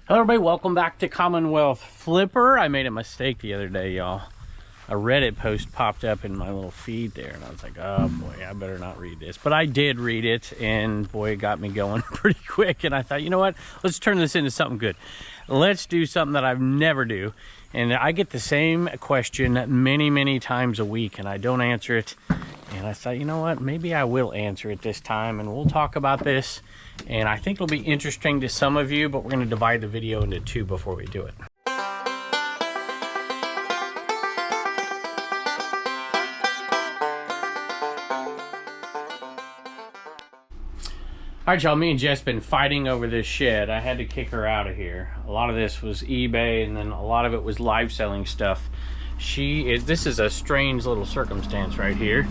Hello everybody, welcome back to Commonwealth Flipper. I made a mistake the other day, y'all. A Reddit post popped up in my little feed there, and I was like, oh boy, I better not read this. But I did read it, and boy, it got me going pretty quick. And I thought, you know what? Let's turn this into something good. Let's do something that I've never do. And I get the same question many times a week, and I don't answer it. And I thought, you know what? Maybe I will answer it this time, and we'll talk about this. And I think it'll be interesting to some of you, but we're going to divide the video into two before we do it. All right, y'all, me and Jess been fighting over this shed. I had to kick her out of here. A lot of this was eBay, and then a lot of it was live selling stuff. This is a strange little circumstance right here.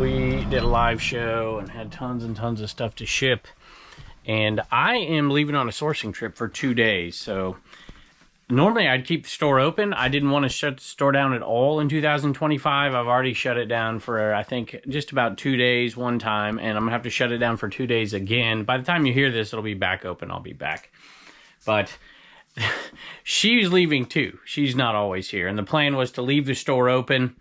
We did a live show and had tons and tons of stuff to ship. And I am leaving on a sourcing trip for 2 days. So normally I'd keep the store open. I didn't want to shut the store down at all in 2025. I've already shut it down for, I think, just about 2 days one time. And I'm going to have to shut it down for 2 days again. By the time you hear this, it'll be back open. I'll be back. But she's leaving too. She's not always here. And the plan was to leave the store open.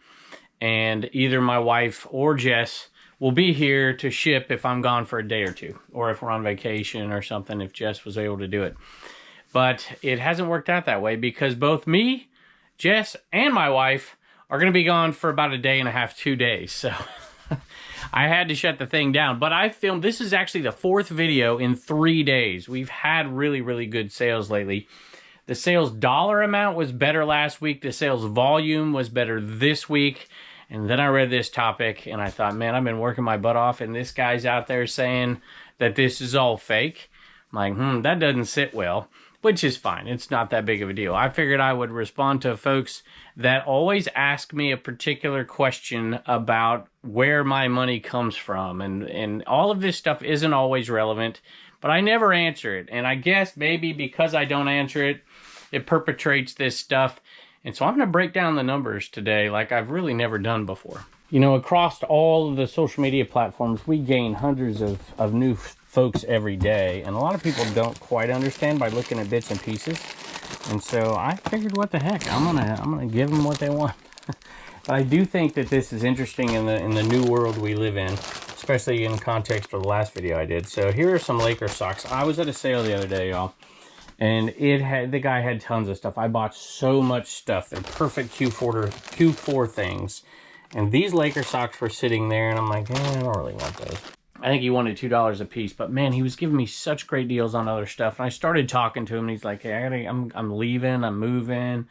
And either my wife or Jess will be here to ship if I'm gone for a day or two, or if we're on vacation or something, if Jess was able to do it. But it hasn't worked out that way because both me, Jess, and my wife are going to be gone for about a day and a half, 2 days. So I had to shut the thing down. But I filmed, this is actually the 4th video in 3 days. We've had really good sales lately. The sales dollar amount was better last week. The sales volume was better this week. And then I read this topic and I thought, man, I've been working my butt off and this guy's out there saying that this is all fake. I'm like, that doesn't sit well, which is fine. It's not that big of a deal. I figured I would respond to folks that always ask me a particular question about where my money comes from. And all of this stuff isn't always relevant, but I never answer it. And I guess maybe because I don't answer it, it perpetrates this stuff. And so I'm going to break down the numbers today like I've really never done before. You know, across all of the social media platforms, we gain hundreds of new folks every day. And a lot of people don't quite understand by looking at bits and pieces. And so I figured, what the heck, I'm gonna give them what they want. But I do think that this is interesting in the new world we live in, especially in context of the last video I did. So here are some Laker socks. I was at a sale the other day, y'all. And the guy had tons of stuff. I bought so much stuff. They're perfect Q4 things. And these Laker socks were sitting there, and I'm like, I don't really want those. I think he wanted $2 a piece, but man, he was giving me such great deals on other stuff. And I started talking to him, and he's like, hey, I'm leaving, I'm moving.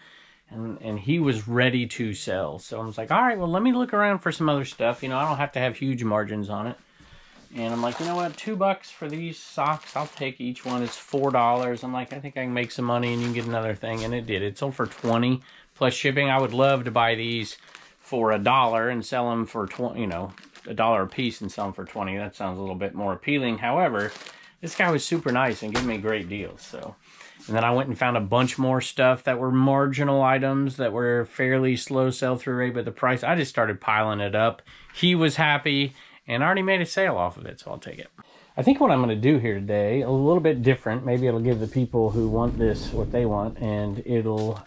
And he was ready to sell. So I was like, all right, well, let me look around for some other stuff. You know, I don't have to have huge margins on it. And I'm like, you know what, $2 for these socks, I'll take each one. It's $4. I'm like, I think I can make some money and you can get another thing. And it did. It sold for $20 plus shipping. I would love to buy these for $1 and sell them for $1 a piece and sell them for $20. That sounds a little bit more appealing. However, this guy was super nice and gave me great deals. So, and then I went and found a bunch more stuff that were marginal items that were fairly slow sell-through rate, but the price, I just started piling it up. He was happy. And I already made a sale off of it, so I'll take it. I think what I'm going to do here today, a little bit different. Maybe it'll give the people who want this what they want, and it'll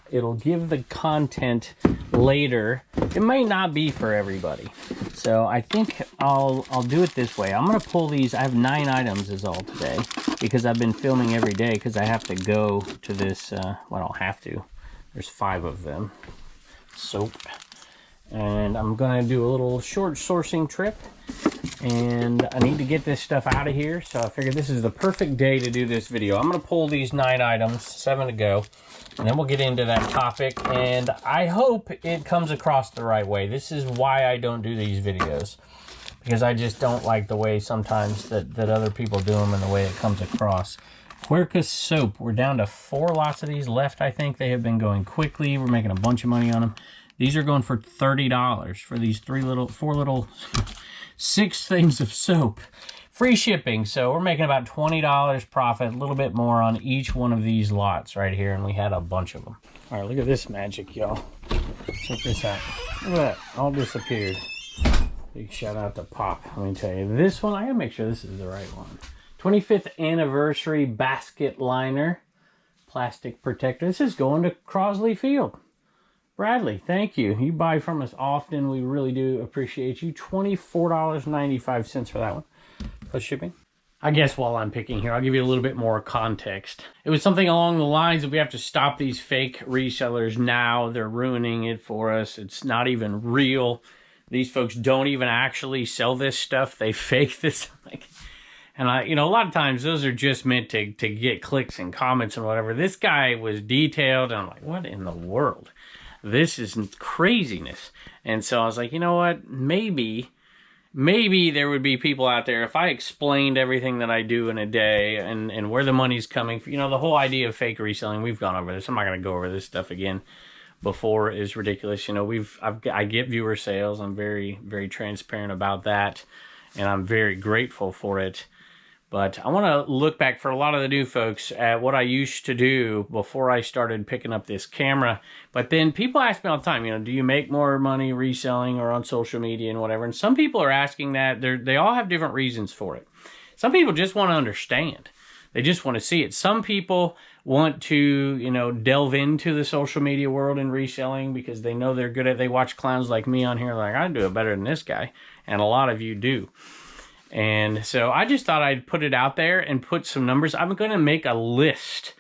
give the content later. It may not be for everybody. So I think I'll do it this way. I'm going to pull these. I have 9 items is all today because I've been filming every day because I have to go to this. Well, I don't have to. There's 5 of them. Soap. And I'm going to do a little short sourcing trip. And I need to get this stuff out of here, so I figured this is the perfect day to do this video. I'm going to pull these 9 items, 7 to go, and then we'll get into that topic, and I hope it comes across the right way. This is why I don't do these videos, because I just don't like the way sometimes that other people do them and the way it comes across. Quercus soap, we're down to 4 lots of these left, I think. They have been going quickly. We're making a bunch of money on them. These are going for $30 for these 6 things of soap. Free shipping, so we're making about $20 profit, a little bit more on each one of these lots right here, and we had a bunch of them. All right, look at this magic, y'all. Check this out. Look at that, all disappeared. Big shout out to Pop. Let me tell you, this one, I gotta make sure this is the right one. 25th anniversary basket liner. plastic protector. This is going to Crosley Field. Bradley, thank you. You buy from us often. We really do appreciate you. $24.95 for that one, plus shipping. I guess while I'm picking here, I'll give you a little bit more context. It was something along the lines of we have to stop these fake resellers now. They're ruining it for us. It's not even real. These folks don't even actually sell this stuff. They fake this. And a lot of times those are just meant to get clicks and comments and whatever. This guy was detailed, and I'm like, what in the world? This is craziness. And so I was like, you know what? Maybe there would be people out there, if I explained everything that I do in a day and where the money's coming from, the whole idea of fake reselling, we've gone over this. I'm not going to go over this stuff again. Before is ridiculous. I get viewer sales. I'm very, very transparent about that, and I'm very grateful for it. But I want to look back for a lot of the new folks at what I used to do before I started picking up this camera. But then people ask me all the time, do you make more money reselling or on social media and whatever? And some people are asking that. They all have different reasons for it. Some people just want to understand. They just want to see it. Some people want to, delve into the social media world and reselling because they know they're good at it. They watch clowns like me on here like, I do it better than this guy. And a lot of you do. And so I just thought I'd put it out there and put some numbers. I'm going to make a list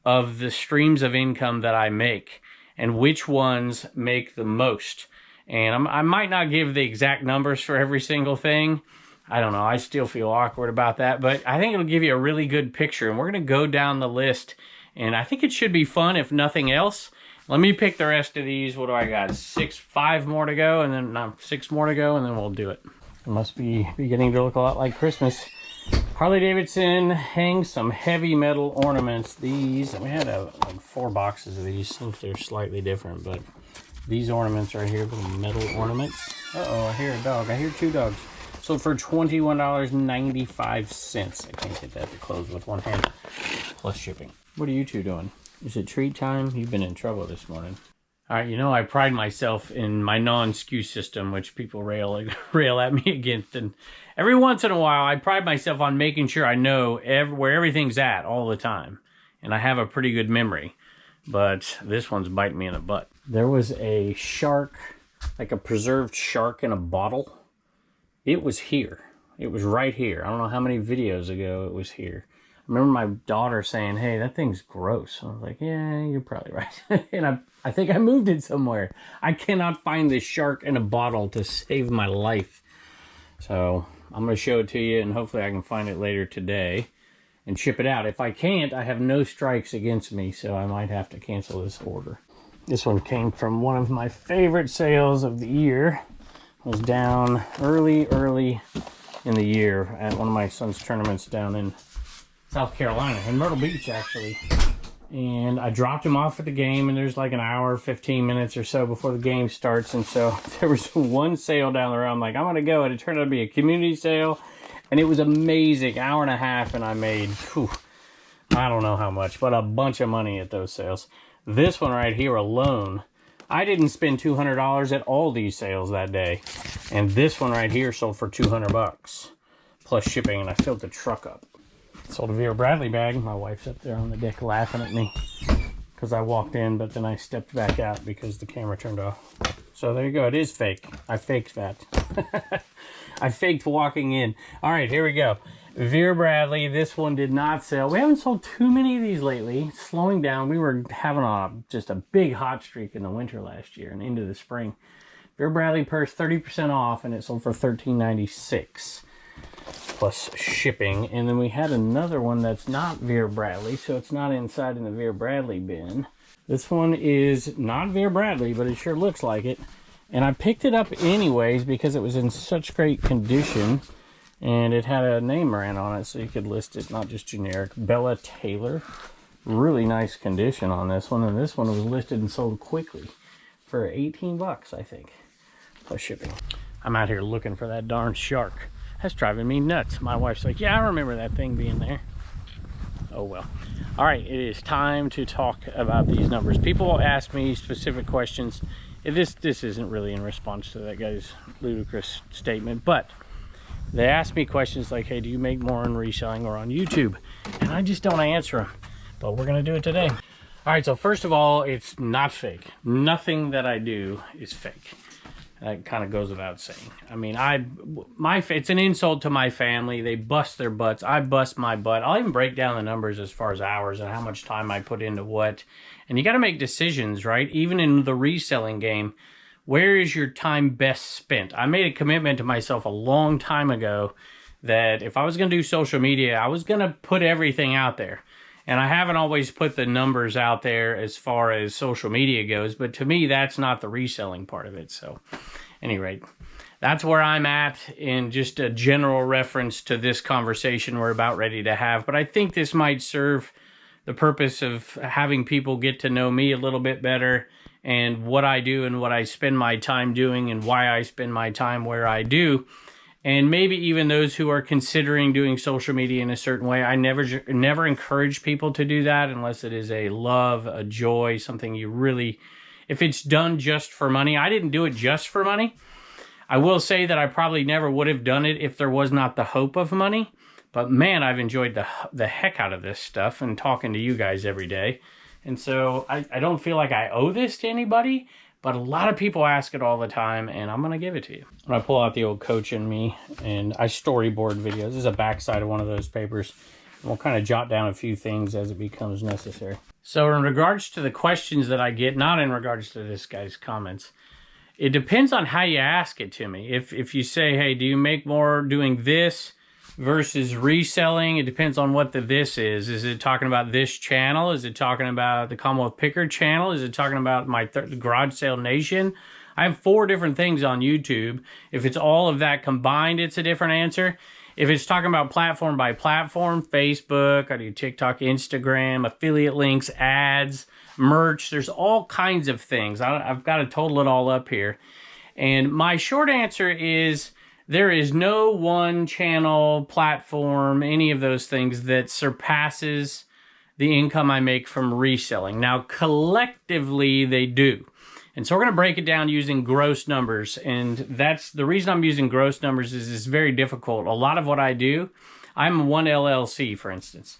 of the streams of income that I make and which ones make the most. And I might not give the exact numbers for every single thing. I don't know. I still feel awkward about that. But I think it'll give you a really good picture. And we're going to go down the list. And I think it should be fun if nothing else. Let me pick the rest of these. What do I got? 5 more to go. And then 6 more to go. And then we'll do it. It must be beginning to look a lot like Christmas. Harley Davidson hangs some heavy metal ornaments. These, we had like 4 boxes of these. Since they're slightly different, but these ornaments right here, little metal ornaments. Uh-oh, I hear a dog. I hear 2 dogs. Sold for $21.95. I can't get that to close with one hand, plus shipping. What are you two doing? Is it treat time? You've been in trouble this morning. All right, I pride myself in my non-SKU system, which people rail at me against. And every once in a while, I pride myself on making sure I know where everything's at all the time. And I have a pretty good memory. But this one's biting me in the butt. There was a shark, like a preserved shark in a bottle. It was here. It was right here. I don't know how many videos ago it was here. I remember my daughter saying, hey, that thing's gross. I was like, yeah, you're probably right. And I think I moved it somewhere. I cannot find this shark in a bottle to save my life. So I'm going to show it to you, and hopefully I can find it later today and ship it out. If I can't, I have no strikes against me, so I might have to cancel this order. This one came from one of my favorite sales of the year. It was down early in the year at one of my son's tournaments down in South Carolina, in Myrtle Beach, actually. And I dropped him off at the game, and there's like an hour, 15 minutes or so before the game starts. And so there was one sale down the road. I'm like, I'm going to go. And it turned out to be a community sale. And it was amazing. Hour and a half, and I made, I don't know how much, but a bunch of money at those sales. This one right here alone, I didn't spend $200 at all these sales that day. And this one right here sold for $200 plus shipping, and I filled the truck up. Sold a Vera Bradley bag. My wife's up there on the deck laughing at me because I walked in, but then I stepped back out because the camera turned off. So there you go. It is fake. I faked that. I faked walking in. All right, here we go. Vera Bradley. This one did not sell. We haven't sold too many of these lately. It's slowing down. We were having just a big hot streak in the winter last year and into the spring. Vera Bradley purse 30% off, and it sold for $13.96. Plus shipping. And then we had another one that's not Vera Bradley, so it's not inside in the Vera Bradley bin. This one is not Vera Bradley, but it sure looks like it. And I picked it up anyways because it was in such great condition, and it had a name brand on it, so you could list it, not just generic. Bella Taylor. Really nice condition on this one, and this one was listed and sold quickly for 18 bucks, I think, plus shipping. I'm out here looking for that darn shark. That's driving me nuts. My wife's like, yeah, I remember that thing being there. Oh, well. All right, it is time to talk about these numbers. People ask me specific questions. This isn't really in response to that guy's ludicrous statement, but they ask me questions like, hey, do you make more on reselling or on YouTube? And I just don't answer them but we're gonna do it today. All right, so first of all, it's not fake. Nothing that I do is fake. That kind of goes without saying. I mean, it's an insult to my family. They bust their butts. I bust my butt. I'll even break down the numbers as far as hours and how much time I put into what. And you got to make decisions, right? Even in the reselling game, where is your time best spent? I made a commitment to myself a long time ago that if I was going to do social media, I was going to put everything out there. And I haven't always put the numbers out there as far as social media goes, but to me, that's not the reselling part of it. So, at any rate, that's where I'm at in just a general reference to this conversation we're about ready to have. But I think this might serve the purpose of having people get to know me a little bit better and what I do and what I spend my time doing and why I spend my time where I do. And maybe even those who are considering doing social media in a certain way. I never encourage people to do that unless it is a love, a joy, something you really, if it's done just for money. I didn't do it just for money. I will say that I probably never would have done it if there was not the hope of money. But man, I've enjoyed the heck out of this stuff and talking to you guys every day. And so I don't feel like I owe this to anybody. But a lot of people ask it all the time, and I'm going to give it to you. When I pull out the old coach in me, and I storyboard videos. This is a backside of one of those papers. And we'll kind of jot down a few things as it becomes necessary. So in regards to the questions that I get, not in regards to this guy's comments, it depends on how you ask it to me. If you say, hey, do you make more doing this versus reselling? It depends on what the this is. Is it talking about this channel? Is it talking about the Commonwealth Picker channel? Is it talking about my Garage Sale Nation? I have 4 different things on YouTube. If it's all of that combined, it's a different answer. If it's talking about platform by platform, Facebook, I do TikTok, Instagram, affiliate links, ads, merch, there's all kinds of things. I've got to total it all up here. And my short answer is, there is no one channel, platform, any of those things that surpasses the income I make from reselling. Now, collectively, they do. And so we're going to break it down using gross numbers. And that's the reason I'm using gross numbers is it's very difficult. A lot of what I do, I'm one LLC, for instance.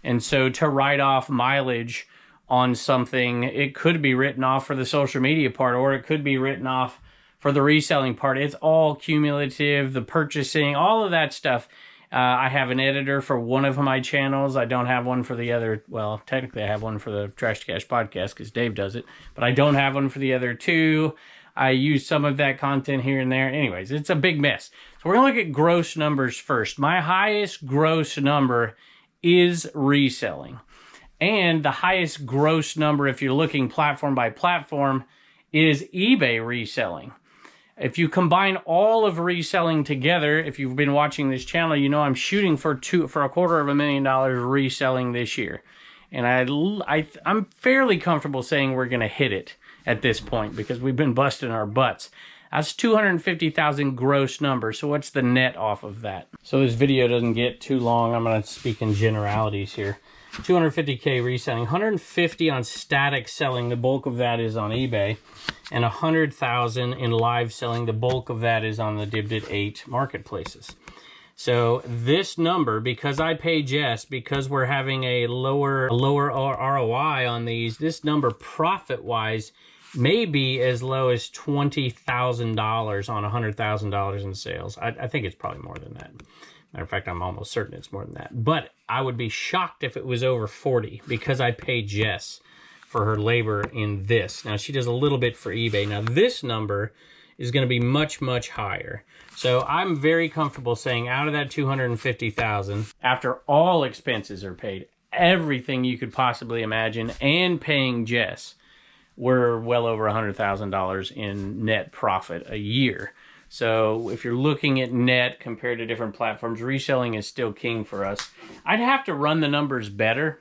And so to write off mileage on something, it could be written off for the social media part, or it could be written off for the reselling part. It's all cumulative, the purchasing, all of that stuff. I have an editor for one of my channels. I don't have one for the other. Well, technically I have one for the Trash to Cash podcast because Dave does it, but I don't have one for the other 2. I use some of that content here and there. Anyways, it's a big mess. So we're going to look at gross numbers first. My highest gross number is reselling. And the highest gross number, if you're looking platform by platform, is eBay reselling. If you combine all of reselling together, if you've been watching this channel, you know I'm shooting for $250,000 reselling this year. And I'm fairly comfortable saying we're going to hit it at this point because we've been busting our butts. That's 250,000 gross number. So what's the net off of that? So this video doesn't get too long. I'm going to speak in generalities here. 250K reselling, 150 on static selling, the bulk of that is on eBay, and 100,000 in live selling, the bulk of that is on the Dibbed 8 marketplaces. So this number, because I pay Jess, because we're having a lower ROI on these, this number profit-wise may be as low as $20,000 on $100,000 in sales. I think it's probably more than that. Matter of fact, I'm almost certain it's more than that. But I would be shocked if it was over 40 because I pay Jess for her labor in this. Now, she does a little bit for eBay. Now, this number is going to be much, much higher. So I'm very comfortable saying out of that 250,000, after all expenses are paid, everything you could possibly imagine, and paying Jess, we're well over $100,000 in net profit a year. So if you're looking at net compared to different platforms, reselling is still king for us. I'd have to run the numbers better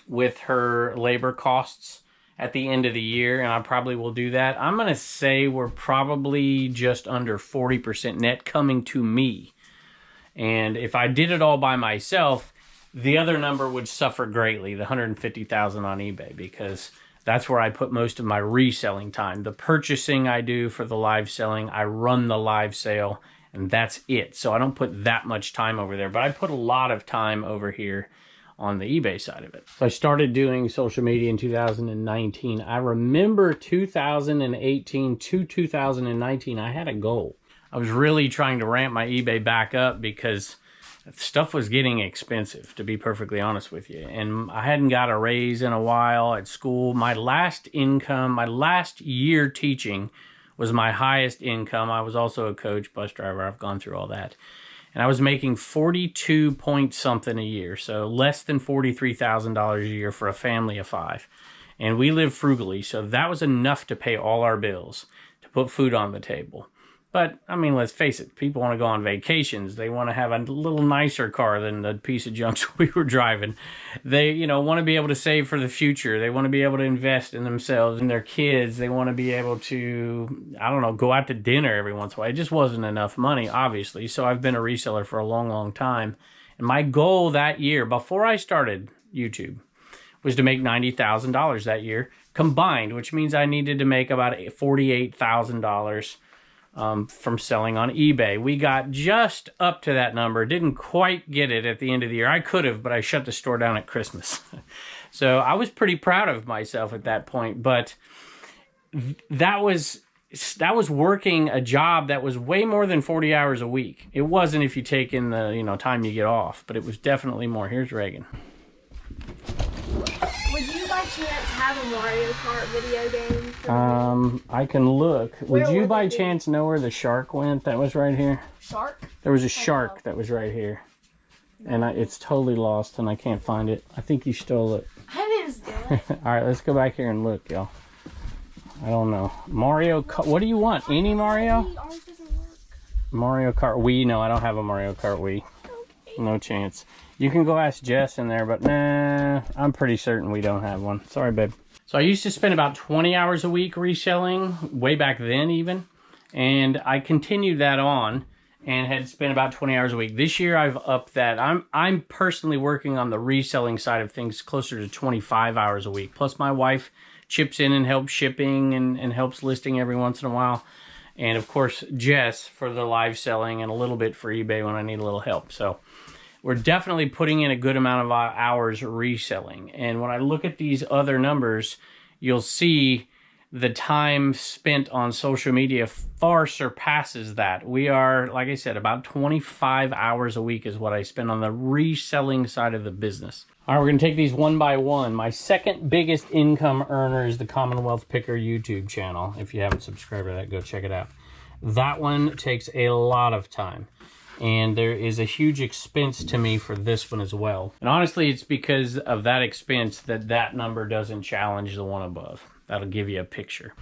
with her labor costs at the end of the year, and I probably will do that. I'm going to say we're probably just under 40% net coming to me. And if I did it all by myself, the other number would suffer greatly, the 150,000 on eBay, because that's where I put most of my reselling time. The purchasing I do for the live selling, I run the live sale, and that's it. So I don't put that much time over there, but I put a lot of time over here on the eBay side of it. So I started doing social media in 2019. I remember 2018 to 2019, I had a goal. I was really trying to ramp my eBay back up because stuff was getting expensive, to be perfectly honest with you. And I hadn't got a raise in a while at school. My last income, my last year teaching was my highest income. I was also a coach, bus driver. I've gone through all that. And I was making 42 point something a year. So less than $43,000 a year for a family of 5. And we live frugally. So that was enough to pay all our bills, to put food on the table. But, I mean, let's face it, people want to go on vacations. They want to have a little nicer car than the piece of junk we were driving. They, you know, want to be able to save for the future. They want to be able to invest in themselves and their kids. They want to be able to, I don't know, go out to dinner every once in a while. It just wasn't enough money, obviously. So I've been a reseller for a long, long time. And my goal that year, before I started YouTube, was to make $90,000 that year combined, which means I needed to make about $48,000 from selling on eBay. We got just up to that number. Didn't quite get it at the end of the year. I could have, but I shut the store down at Christmas. So I was pretty proud of myself at that point. But that was working a job that was way more than 40 hours a week. It wasn't if you take in the, you know, time you get off, but it was definitely more. Here's Reagan. Would you by chance have a Mario Kart video game? I can look. Would you by chance know where the shark went that was right here? Shark? There was a shark that was right here. And it's totally lost and I can't find it. I think you stole it. I didn't steal it. Alright, let's go back here and look, y'all. I don't know. Mario Kart. What do you want? Any Mario? Ours doesn't work. Mario Kart Wii? No, I don't have a Mario Kart Wii. Okay. No chance. You can go ask Jess in there, but nah, I'm pretty certain we don't have one. Sorry, babe. So I used to spend about 20 hours a week reselling, way back then even. And I continued that on and had spent about 20 hours a week. This year I've upped that. I'm personally working on the reselling side of things closer to 25 hours a week. Plus my wife chips in and helps shipping and helps listing every once in a while. And of course, Jess for the live selling and a little bit for eBay when I need a little help. So we're definitely putting in a good amount of hours reselling. And when I look at these other numbers, you'll see the time spent on social media far surpasses that. We are, like I said, about 25 hours a week is what I spend on the reselling side of the business. All right, we're going to take these one by one. My second biggest income earner is the Commonwealth Picker YouTube channel. If you haven't subscribed to that, go check it out. That one takes a lot of time. And there is a huge expense to me for this one as well. And honestly, it's because of that expense that number doesn't challenge the one above. That'll give you a picture.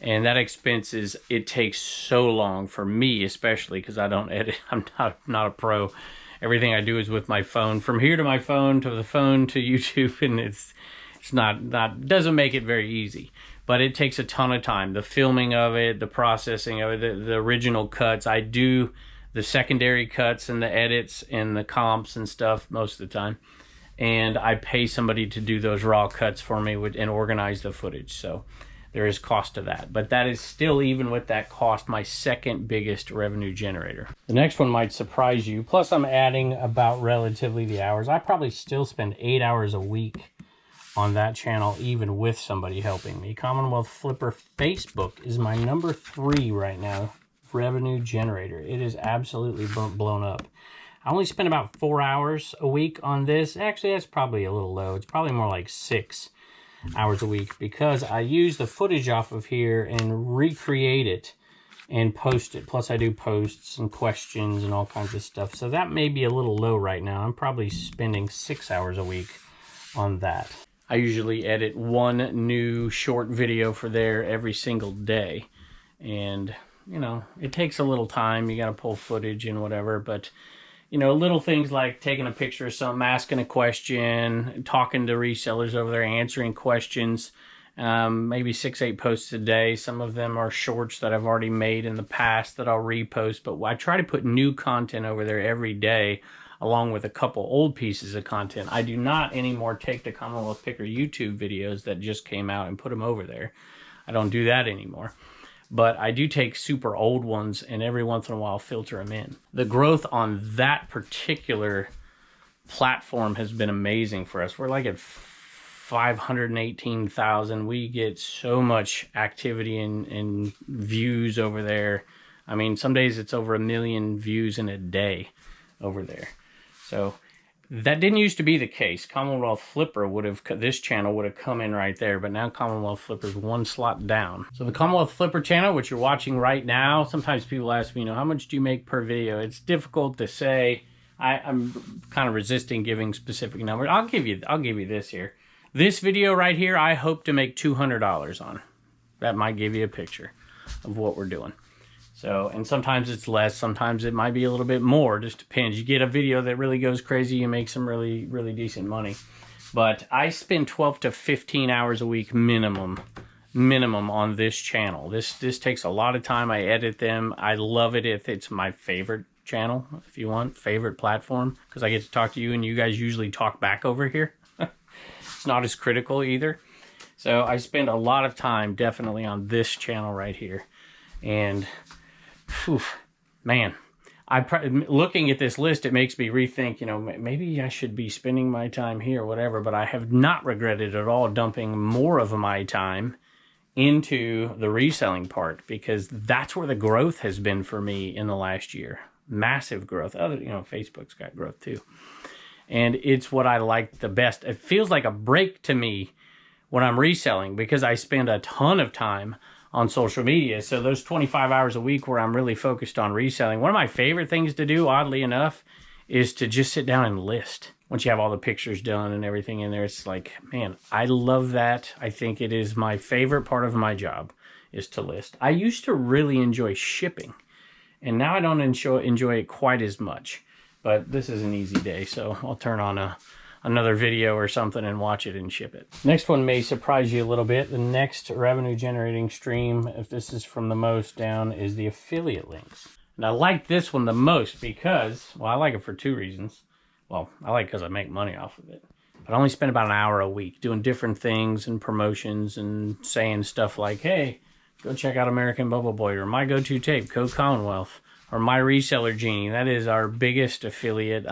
And that expense is, it takes so long for me, especially because I don't edit. I'm not a pro. Everything I do is with my phone. From here to my phone, to the phone, to YouTube, and it's doesn't make it very easy. But it takes a ton of time. The filming of it, the processing of it, the original cuts. I do the secondary cuts and the edits and the comps and stuff most of the time. And I pay somebody to do those raw cuts for me and organize the footage. So there is cost to that. But that is still, even with that cost, my second biggest revenue generator. The next one might surprise you. Plus I'm adding about relatively the hours. I probably still spend 8 hours a week on that channel, even with somebody helping me. Commonwealth Flipper Facebook is my number 3 right now. Revenue generator. It is absolutely blown up. I only spend about 4 hours a week on this. Actually, that's probably a little low. It's probably more like 6 hours a week because I use the footage off of here and recreate it and post it. Plus I do posts and questions and all kinds of stuff. So that may be a little low right now. I'm probably spending 6 hours a week on that. I usually edit one new short video for there every single day. And you know, it takes a little time. You got to pull footage and whatever, but you know, little things like taking a picture of something, asking a question, talking to resellers over there, answering questions, maybe 6-8 posts a day. Some of them are shorts that I've already made in the past that I'll repost, but I try to put new content over there every day along with a couple old pieces of content. I do not anymore take the Commonwealth Picker YouTube videos that just came out and put them over there. I don't do that anymore. But I do take super old ones and every once in a while filter them in. The growth on that particular platform has been amazing for us. We're like at 518,000. We get so much activity and views over there. I mean, some days it's over 1 million views in a day over there. So that didn't used to be the case. Commonwealth Flipper this channel would have come in right there, but now Commonwealth Flipper's one slot down. So the Commonwealth Flipper channel, which you're watching right now, sometimes people ask me, how much do you make per video? It's difficult to say. I'm kind of resisting giving specific numbers. I'll give you this here. This video right here, I hope to make $200 on. That might give you a picture of what we're doing. So, and sometimes it's less, sometimes it might be a little bit more, just depends. You get a video that really goes crazy, you make some really, really decent money. But I spend 12 to 15 hours a week minimum on this channel. This takes a lot of time. I edit them. I love it if it's my favorite channel, if you want, favorite platform, because I get to talk to you and you guys usually talk back over here. It's not as critical either. So I spend a lot of time definitely on this channel right here. And whew, man, looking at this list, it makes me rethink, maybe I should be spending my time here, whatever, but I have not regretted at all dumping more of my time into the reselling part, because that's where the growth has been for me in the last year. Massive growth. Facebook's got growth too. And it's what I like the best. It feels like a break to me when I'm reselling, because I spend a ton of time on social media. So those 25 hours a week where I'm really focused on reselling, one of my favorite things to do, oddly enough, is to just sit down and list. Once you have all the pictures done and everything in there, it's like, man, I love that. I think it is my favorite part of my job, is to list. I used to really enjoy shipping, and now I don't enjoy it quite as much. But this is an easy day, so I'll turn on another video or something and watch it and ship it. Next one may surprise you a little bit. The next revenue generating stream, if this is from the most down, is the affiliate links. And I like this one the most because, well, I like it for two reasons. Well, I like it because I make money off of it. But I only spend about an hour a week doing different things and promotions and saying stuff like, hey, go check out American Bubble Boy, or my go-to tape, code Commonwealth, or my reseller Genie. That is our biggest affiliate,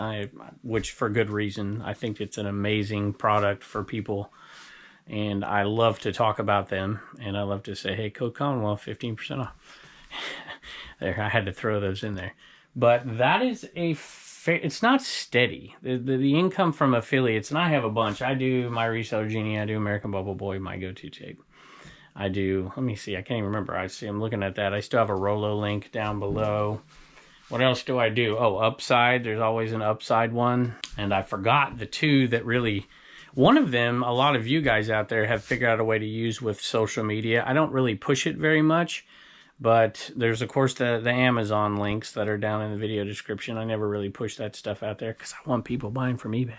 which for good reason. I think it's an amazing product for people, and I love to talk about them, and I love to say, hey, code Commonwealth, 15% off. There, I had to throw those in there. But that is it's not steady. The income from affiliates, and I have a bunch. I do my reseller Genie, I do American Bubble Boy, my go-to tape. I do, let me see, I can't even remember. I'm looking at that. I still have a Rolo link down below. What else do I do? Oh, Upside. There's always an Upside one. And I forgot the two that really, one of them, a lot of you guys out there have figured out a way to use with social media. I don't really push it very much, but there's, of course, the Amazon links that are down in the video description. I never really push that stuff out there because I want people buying from eBay.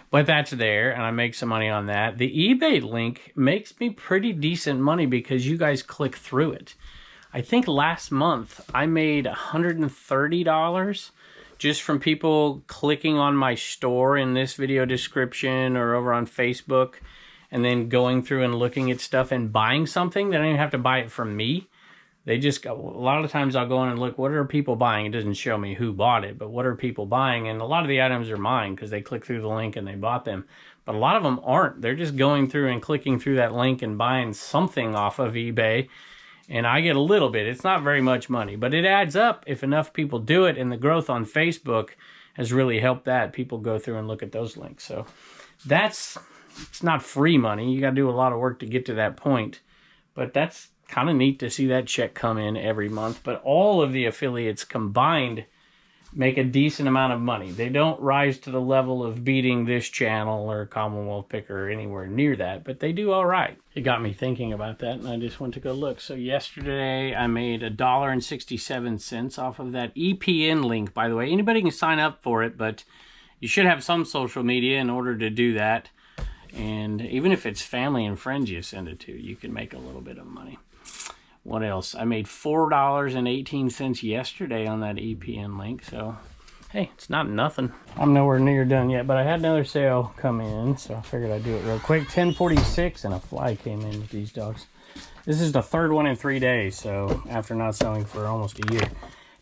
But that's there, and I make some money on that. The eBay link makes me pretty decent money because you guys click through it. I think last month I made $130 just from people clicking on my store in this video description or over on Facebook, and then going through and looking at stuff and buying something. They don't even have to buy it from me. They just go, a lot of times I'll go in and look, what are people buying? It doesn't show me who bought it, but what are people buying? And a lot of the items are mine because they click through the link and they bought them. But a lot of them aren't. They're just going through and clicking through that link and buying something off of eBay. And I get a little bit. It's not very much money, but it adds up if enough people do it. And the growth on Facebook has really helped that. People go through and look at those links. So it's not free money. You got to do a lot of work to get to that point. But that's kind of neat to see that check come in every month. But all of the affiliates combined make a decent amount of money. They don't rise to the level of beating this channel or Commonwealth Picker or anywhere near that, but they do all right. It got me thinking about that, and I just went to go look. So yesterday I made $1.67 off of that EPN link. By the way, anybody can sign up for it, but you should have some social media in order to do that. And even if it's family and friends you send it to, you can make a little bit of money. What else? I made $4.18 yesterday on that EPN link. So, hey, it's not nothing. I'm nowhere near done yet, but I had another sale come in, so I figured I'd do it real quick. 10:46, and a fly came in with these dogs. This is the third one in 3 days, so after not selling for almost a year.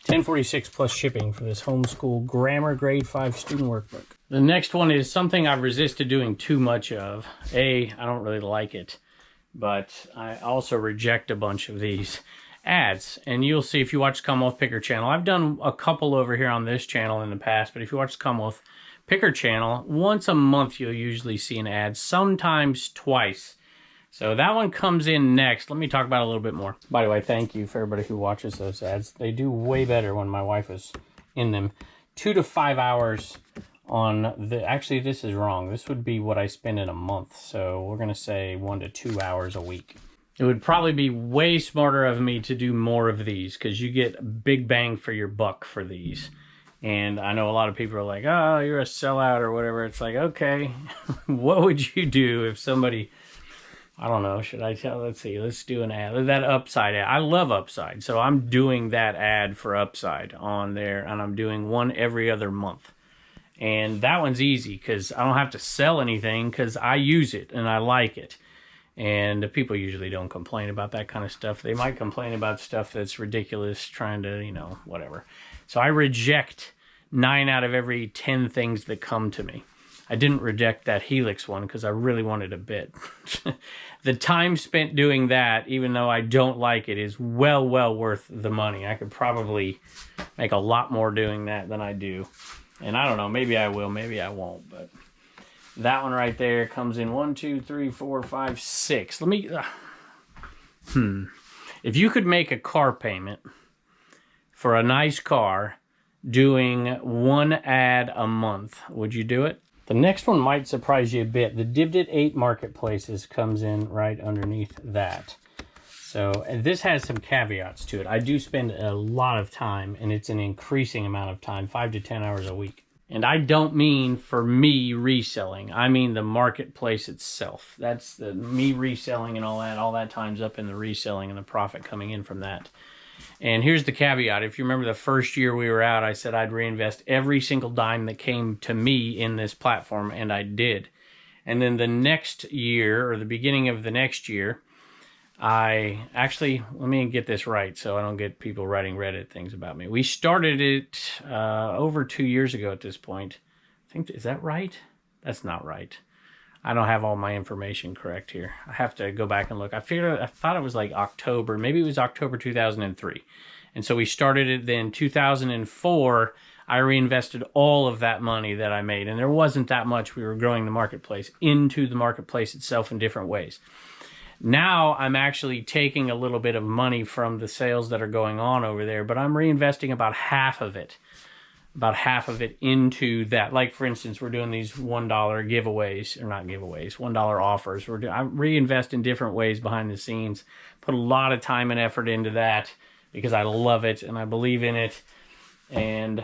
$10.46 plus shipping for this homeschool grammar grade 5 student workbook. The next one is something I've resisted doing too much of. I don't really like it, but I also reject a bunch of these ads. And you'll see if you watch the Commonwealth Picker channel. I've done a couple over here on this channel in the past, but if you watch the Commonwealth Picker channel, once a month you'll usually see an ad, sometimes twice. So that one comes in next. Let me talk about it a little bit more. By the way, thank you for everybody who watches those ads. They do way better when my wife is in them. 2 to 5 hours on the... Actually, this is wrong. This would be what I spend in a month. So we're going to say 1 to 2 hours a week. It would probably be way smarter of me to do more of these because you get big bang for your buck for these. And I know a lot of people are like, oh, you're a sellout or whatever. It's like, okay, what would you do if somebody... I don't know, should I tell? Let's see, let's do an ad. That Upside ad. I love Upside, so I'm doing that ad for Upside on there, and I'm doing one every other month. And that one's easy because I don't have to sell anything because I use it and I like it. And people usually don't complain about that kind of stuff. They might complain about stuff that's ridiculous, trying to, you know, whatever. So I reject 9 out of every 10 things that come to me. I didn't reject that Helix one because I really wanted a bit. The time spent doing that, even though I don't like it, is well worth the money. I could probably make a lot more doing that than I do. And I don't know, maybe I will, maybe I won't. But that one right there comes in 1, 2, 3, 4, 5, 6. Let me... If you could make a car payment for a nice car doing one ad a month, would you do it? The next one might surprise you a bit. The Dibdit 8 Marketplaces comes in right underneath that. So, and this has some caveats to it. I do spend a lot of time, and it's an increasing amount of time, 5 to 10 hours a week. And I don't mean for me reselling. I mean the marketplace itself. That's the me reselling and all that time's up in the reselling and the profit coming in from that. And here's the caveat. If you remember the first year we were out, I said I'd reinvest every single dime that came to me in this platform, and I did. And then the next year, or the beginning of the next year, let me get this right so I don't get people writing Reddit things about me. We started it over 2 years ago at this point. Is that right? That's not right. I don't have all my information correct here. I have to go back and look. I thought it was like October. Maybe it was October 2003. And so we started it then 2004. I reinvested all of that money that I made. And there wasn't that much. We were growing the marketplace into the marketplace itself in different ways. Now I'm actually taking a little bit of money from the sales that are going on over there, but I'm reinvesting about half of it. Into that. Like, for instance, we're doing these $1 giveaways, or not giveaways, $1 offers. I reinvest in different ways behind the scenes, put a lot of time and effort into that because I love it and I believe in it. And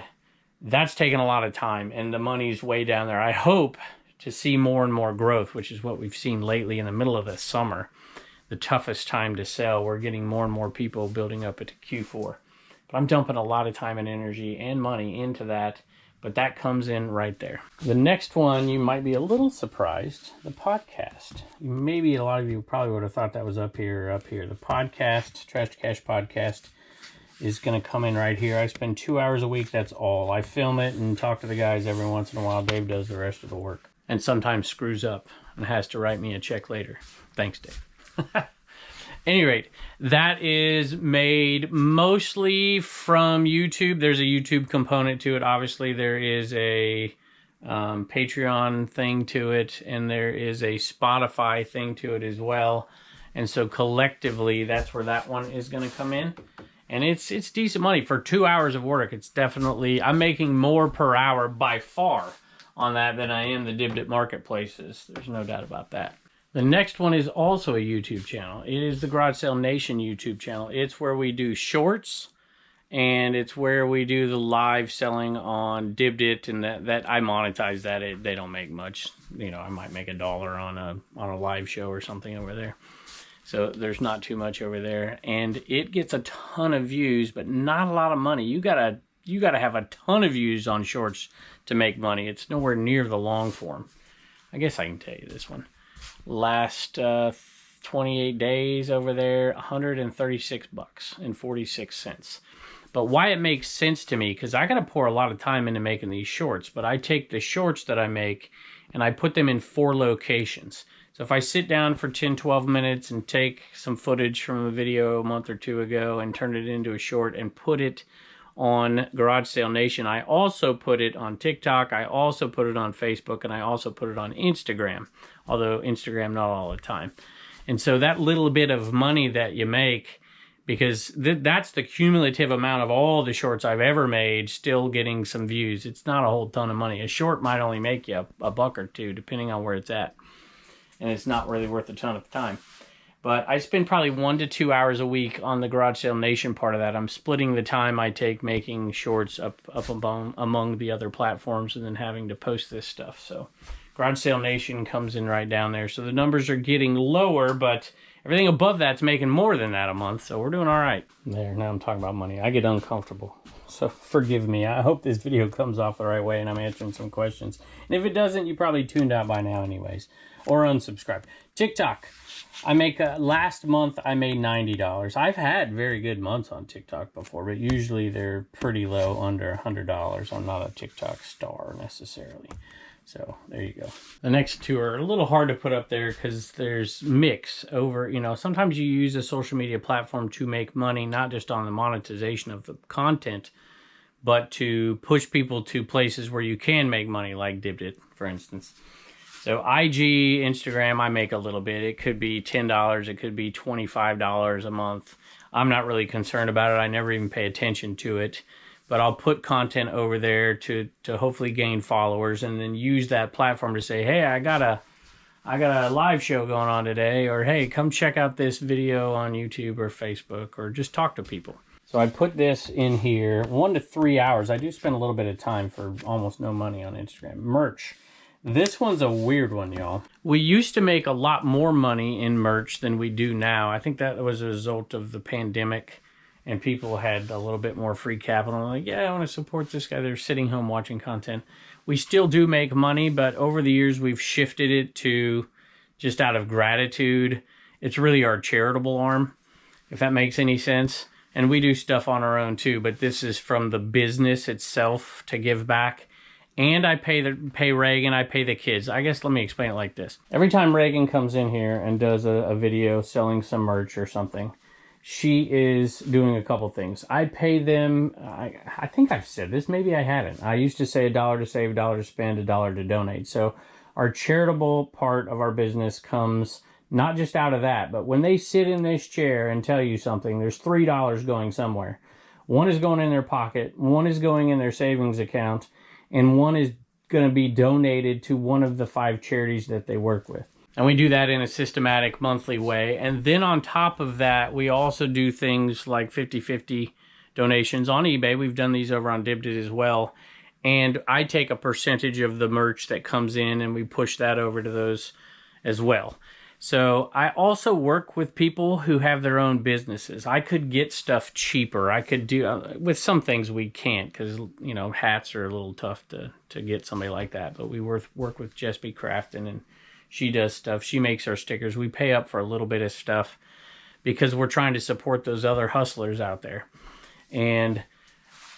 that's taken a lot of time, and the money's way down there. I hope to see more and more growth, which is what we've seen lately in the middle of the summer. The toughest time to sell. We're getting more and more people building up into Q4. But I'm dumping a lot of time and energy and money into that, but that comes in right there. The next one, you might be a little surprised, the podcast. Maybe a lot of you probably would have thought that was up here. The podcast, Trash to Cash podcast, is going to come in right here. I spend 2 hours a week, that's all. I film it and talk to the guys every once in a while. Dave does the rest of the work. And sometimes screws up and has to write me a check later. Thanks, Dave. Any rate, that is made mostly from YouTube. There's a YouTube component to it. Obviously, there is a Patreon thing to it, and there is a Spotify thing to it as well. And so collectively, that's where that one is going to come in. And it's decent money for 2 hours of work. It's definitely, I'm making more per hour by far on that than I am the Dibdit Marketplaces. There's no doubt about that. The next one is also a YouTube channel. It is the Garage Sale Nation YouTube channel. It's where we do shorts, and it's where we do the live selling on Dibdit, and that I monetize that. They don't make much. You know, I might make $1 on a live show or something over there. So there's not too much over there, and it gets a ton of views, but not a lot of money. You gotta have a ton of views on shorts to make money. It's nowhere near the long form. I guess I can tell you this one. Last 28 days over there, $136.46. But why it makes sense to me, because I got to pour a lot of time into making these shorts, but I take the shorts that I make and I put them in 4 locations. So if I sit down for 10, 12 minutes and take some footage from a video a month or 2 ago and turn it into a short and put it on Garage Sale Nation, I also put it on TikTok, I also put it on Facebook, and I also put it on Instagram, although Instagram not all the time. And so that little bit of money that you make, because that's the cumulative amount of all the shorts I've ever made, still getting some views. It's not a whole ton of money. A short might only make you a buck or two, depending on where it's at. And it's not really worth a ton of time. But I spend probably 1 to 2 hours a week on the Garage Sale Nation part of that. I'm splitting the time I take making shorts up among the other platforms and then having to post this stuff. So Garage Sale Nation comes in right down there. So the numbers are getting lower, but everything above that's making more than that a month. So we're doing all right. There, now I'm talking about money. I get uncomfortable. So forgive me. I hope this video comes off the right way and I'm answering some questions. And if it doesn't, you probably tuned out by now anyways. Or unsubscribe. TikTok. I make last month I made $90. I've had very good months on TikTok before, but usually they're pretty low, under $100. I'm not a TikTok star necessarily. So there you go. The next 2 are a little hard to put up there because there's mix over, you know, sometimes you use a social media platform to make money, not just on the monetization of the content, but to push people to places where you can make money, like Dibdit, for instance. So IG, Instagram, I make a little bit. It could be $10, it could be $25 a month. I'm not really concerned about it. I never even pay attention to it. But I'll put content over there to hopefully gain followers and then use that platform to say, hey, I got a live show going on today, or hey, come check out this video on YouTube or Facebook, or just talk to people. So I put this in here, 1 to 3 hours. I do spend a little bit of time for almost no money on Instagram. Merch. This one's a weird one, y'all. We used to make a lot more money in merch than we do now. I think that was a result of the pandemic and people had a little bit more free capital. Like, yeah, I want to support this guy. They're sitting home watching content. We still do make money, but over the years we've shifted it to just out of gratitude. It's really our charitable arm, if that makes any sense. And we do stuff on our own too, but this is from the business itself to give back. And I pay Reagan, I pay the kids. I guess let me explain it like this. Every time Reagan comes in here and does a video selling some merch or something, she is doing a couple things. I pay them, I think I've said this, maybe I haven't. I used to say $1 to save, $1 to spend, $1 to donate. So our charitable part of our business comes not just out of that, but when they sit in this chair and tell you something, there's $3 going somewhere. One is going in their pocket, one is going in their savings account, and one is going to be donated to one of the 5 charities that they work with. And we do that in a systematic monthly way. And then on top of that, we also do things like 50-50 donations on eBay. We've done these over on Dibdit as well. And I take a percentage of the merch that comes in and we push that over to those as well. So I also work with people who have their own businesses. I could get stuff cheaper. I could do, with some things we can't because, you know, hats are a little tough to get somebody like that. But we work with Jessby Crafton and she does stuff. She makes our stickers. We pay up for a little bit of stuff because we're trying to support those other hustlers out there. And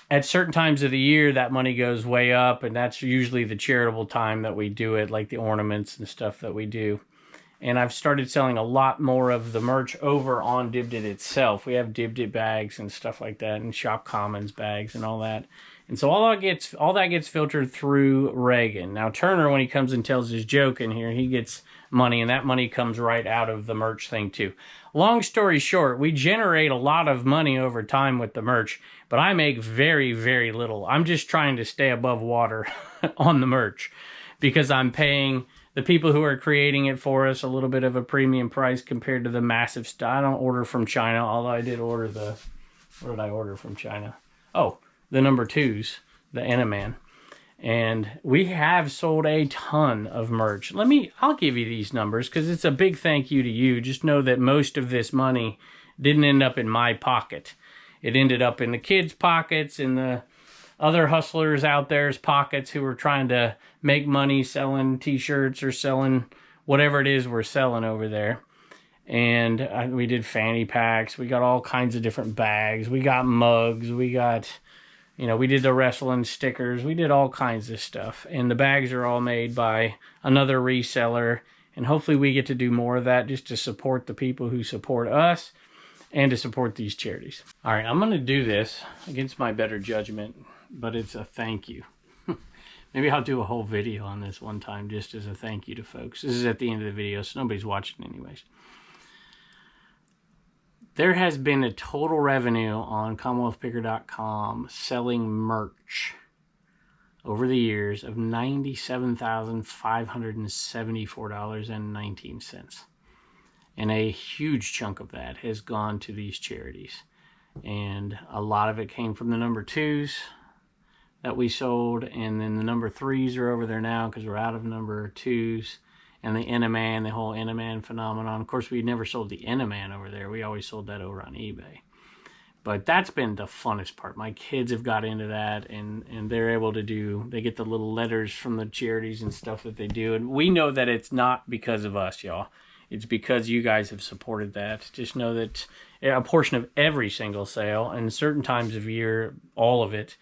at certain times of the year, that money goes way up, and that's usually the charitable time that we do it, like the ornaments and stuff that we do. And I've started selling a lot more of the merch over on Dibdit itself. We have Dibdit bags and stuff like that, and Shop Commons bags and all that. And so all that gets filtered through Reagan. Now Turner, when he comes and tells his joke in here, he gets money, and that money comes right out of the merch thing too. Long story short, we generate a lot of money over time with the merch, but I make very, very little. I'm just trying to stay above water on the merch because I'm paying the people who are creating it for us a little bit of a premium price compared to the massive stuff. I don't order from China, although I did order what did I order from China? Oh, the number 2s, the Eneman. And we have sold a ton of merch. I'll give you these numbers because it's a big thank you to you. Just know that most of this money didn't end up in my pocket. It ended up in the kids' pockets, in the other hustlers out there's pockets who are trying to make money selling t-shirts or selling whatever it is we're selling over there. And we did fanny packs. We got all kinds of different bags. We got mugs. We got, you know, we did the wrestling stickers. We did all kinds of stuff. And the bags are all made by another reseller. And hopefully we get to do more of that just to support the people who support us and to support these charities. All right, I'm going to do this against my better judgment, but it's a thank you. Maybe I'll do a whole video on this one time just as a thank you to folks. This is at the end of the video, so nobody's watching anyways. There has been a total revenue on CommonwealthPicker.com selling merch over the years of $97,574.19. And a huge chunk of that has gone to these charities. And a lot of it came from the number 2s that we sold. And then the number 3s are over there now because we're out of number 2s. And the Enaman, the whole Enaman phenomenon. Of course, we never sold the Enaman over there. We always sold that over on eBay. But that's been the funnest part. My kids have got into that, and they're able to do, they get the little letters from the charities and stuff that they do. And we know that it's not because of us, y'all. It's because you guys have supported that. Just know that a portion of every single sale, and certain times of year, all of it,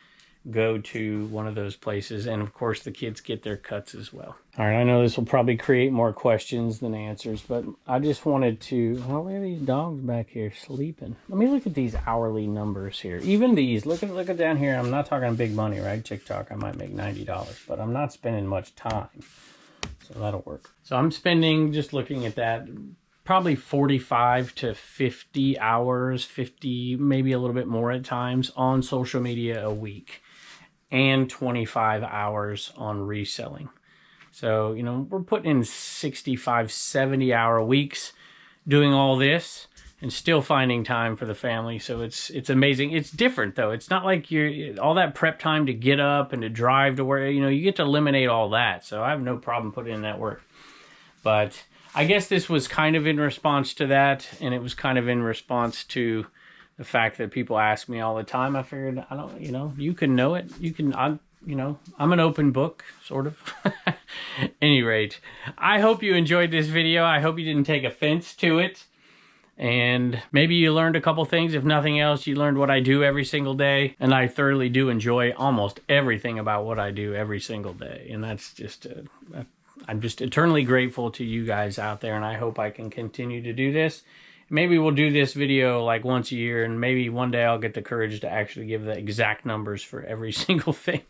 go to one of those places. And of course the kids get their cuts as well. All right, I know this will probably create more questions than answers, but I just wanted to, oh, look at these dogs back here sleeping. Let me look at these hourly numbers here. Even these, look at down here. I'm not talking big money, right? TikTok, I might make $90, but I'm not spending much time. So that'll work. So I'm spending, just looking at that, probably 45 to 50 hours, 50, maybe a little bit more at times on social media a week. And 25 hours on reselling. So, you know, we're putting in 65, 70 hour weeks doing all this and still finding time for the family. So it's amazing. It's different though. It's not like you're all that prep time to get up and to drive to where, you know, you get to eliminate all that. So I have no problem putting in that work. But I guess this was kind of in response to that. And it was kind of in response to the fact that people ask me all the time. I figured, I don't, you know, you can know it. You can, you know, I'm an open book, sort of. Any rate, I hope you enjoyed this video. I hope you didn't take offense to it. And maybe you learned a couple things. If nothing else, you learned what I do every single day. And I thoroughly do enjoy almost everything about what I do every single day. And that's just, I'm just eternally grateful to you guys out there. And I hope I can continue to do this. Maybe we'll do this video like once a year, and maybe one day I'll get the courage to actually give the exact numbers for every single thing.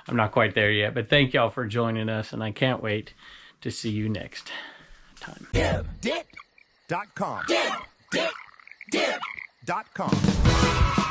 I'm not quite there yet, but thank y'all for joining us, and I can't wait to see you next time. Dip.com. Dip.com.